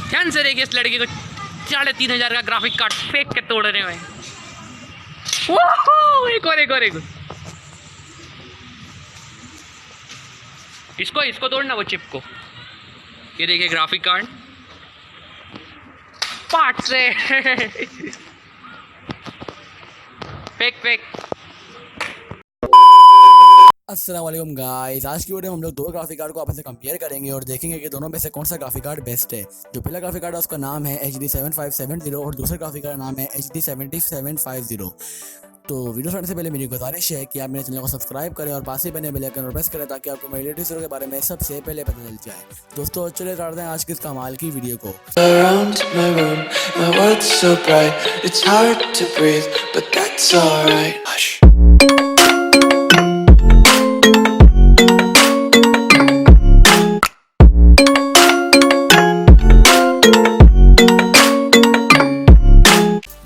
ध्यान से देखिए इस लड़के को 3,500 का ग्राफिक कार्ड फेंक के तोड़ने में। एक और इसको तोड़ना, वो चिप को। ये देखिए ग्राफिक कार्ड पार्ट से फेक। अस्सलाम वालेकुम गाइस, आज की वीडियो में हम लोग दो ग्राफिक कार्ड को आपस में कंपेयर करेंगे और देखेंगे कि दोनों में से कौन सा ग्राफिक कार्ड बेस्ट है। जो पहला ग्राफिक कार्ड है उसका नाम है HD 7570 और दूसरा ग्राफिक कार्ड नाम है HD 7750। तो वीडियो स्टार्ट से पहले मेरी गुजारिश है कि आप मेरे चैनल को सब्सक्राइब करें और पास ही बने बेल आइकन प्रेस करें ताकि आपको मेरे लेटेस्ट वीडियो के बारे में सबसे पहले पता चल जाए। दोस्तों चलिए स्टार्ट हैं आज की इस कमाल की वीडियो को। Around my room, my world's so bright, it's hard to breathe, but that's alright. Hush.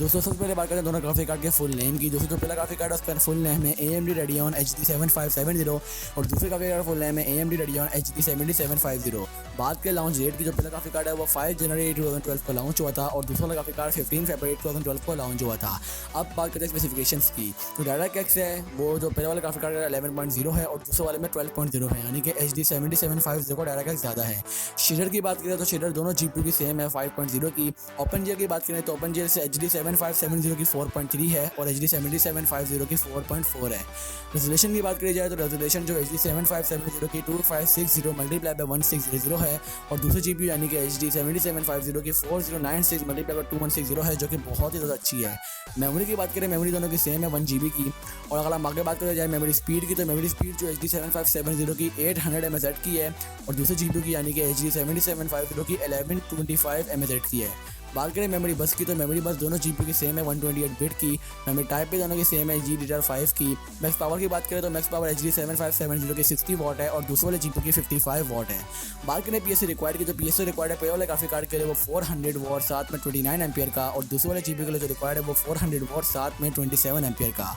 दोस्तों सबसे पहले बात करते हैं दोनों ग्राफिक कार्ड के फुल नेम की। दोस्तों जो पहला ग्राफिक कार्ड है उसका फुल नेम है AMD Radeon HD 7570 और दूसरे ग्राफिक कार्ड फुल नेम है AMD Radeon HD 7750। बात करें लॉन्च डेट की, जो पहला ग्राफिक कार्ड है वो 5 जनवरी 2012 को लॉन्च हुआ था और दूसरा ग्राफिक कार्ड 15 फरवरी 2012 को लॉन्च हुआ था। अब बात करते हैं स्पेसिफिकेशंस की। तो डायरेक्ट है वो जो पहले वाले ग्राफिक कार्ड 11.0 है और दूसरे वाले में 12.0 है, यानी कि HD 7750 को डायरेक्ट ज़्यादा है। शेडर की बात करें तो शेडर दोनों GPU की सेम है 5.0 की। ओपन जेल की बात करें तो ओपन जेल से HD 7570 की 4.3 है और HD 7750 की 4.4 है। रेजोल्यूशन की बात करी जाए तो रेजोल्यूशन जो HD 7570 की 2560 मल्टीप्लाई बाय 1600 है और दूसरे GPU यानी कि HD 7750 की 4096 मल्टीप्लाई बाय 2160 है, जो कि बहुत ही ज़्यादा अच्छी है। मेमोरी की बात करें, मेमोरी दोनों की सेम है 1GB की। और अगर हम आगे बात करें जाए मेमोरी स्पीड की, तो मेमोरी स्पीड जो HD 7570 की 800 mHz की है और दूसरे GPU की यानी कि HD 7750 की 1125 mHz की है। बात करें मेमोरी बस की, तो मेमोरी बस दोनों GPU की सेम है 128 बिट की। मेमोरी टाइप भी दोनों की सेम है GDDR5 की। मैक्स पावर की बात करें तो मैक्स पावर HD 7570 की 60 वाट है और दूसरे वाले GPU की 55 वाट है। बात करें PSU रिक्वायर्ड की, जो PSU रिक्वायर्ड है पहले वाले ग्राफिक कार्ड के लिए वो 400 वाट साथ में 29 एम्पियर का और दूसरे वाले GPU के लिए जो रिक्वायर्ड है वो 400 वाट साथ में 27 एम्पियर का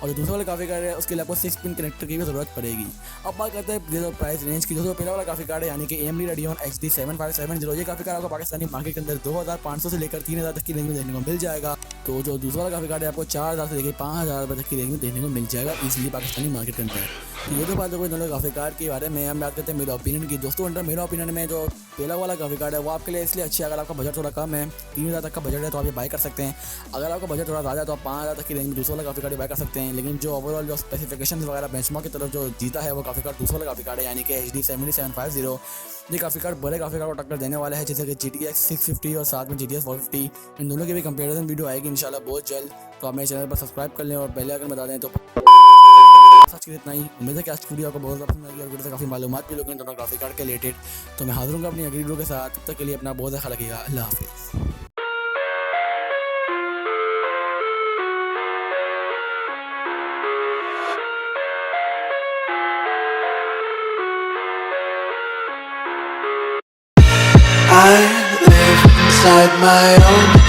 और जो दूसरे वाले ग्राफिक कार्ड है उसके लिए आपको 6 पिन कनेक्टर की भी जरूरत पड़ेगी। अब बात करते हैं प्राइस रेंज की। दोस्तों पहला वाला ग्राफिक कार्ड है यानी कि AMD Radeon HD 7570, ये ग्राफिक कार्ड आपको पाकिस्तानी मार्केट के अंदर 2500 से लेकर 3000 तक की रेंज में देखने को मिल जाएगा। तो जो दूसरा वाला ग्राफिक कार्ड है आपको 4000 से लेकर 5000 रुपये तक की रेंज में देखने को मिल जाएगा इजीली पाकिस्तानी मार्केट के अंदर। तो ये तो बात है कोई दोनों ग्राफिक कार्ड के बारे में। हम बात करते हैं मेरे ओपिनियन की। दोस्तों अंडर मेरा ओपिनियन में जो पहला वाला ग्राफिक कार्ड है वो आपके लिए इसलिए अच्छा है, अगर आपका बजट थोड़ा कम है, 3000 तक का बजट है तो आप ये बाय कर सकते हैं। अगर आपका बजट थोड़ा ज़्यादा है तो आप 5000 तक की रेंज में दूसरा वाला ग्राफिक कार्ड बाय कर सकते हैं। लेकिन जो ओवरऑल जो स्पेसिफिकेशन वगैरह बेंचमार्क की तरफ जो जीता है वो ग्राफिक कार्ड दूसरा वाला ग्राफिक कार्ड है यानी कि HD 7750। ये ग्राफिक कार्ड बड़े ग्राफिक कार्ड को टक्कर देने वाला है, जैसे कि GTX 650 और साथ में GTX 450। इन दोनों की भी कंपेरिजन वीडियो आएगी इंशाल्लाह बहुत जल्द। तो आप मेरे चैनल पर सब्सक्राइब कर लें और पहले अगर बता दें तो सच इतना ही। उम्मीद है कि आज की वीडियो आपको बहुत ज़्यादा पसंद आएगी और वीडियो से काफ़ी मालूमात भी लोग इन दोनों ग्राफिक कार्ड के रिलेटेड। तो मैं हाजिर हूँ अपनी अगली वीडियो के साथ, तब तक के लिए अपना बहुत ज़्यादा ख्याल रखिएगा। अल्लाह हाफिज़। I live inside my own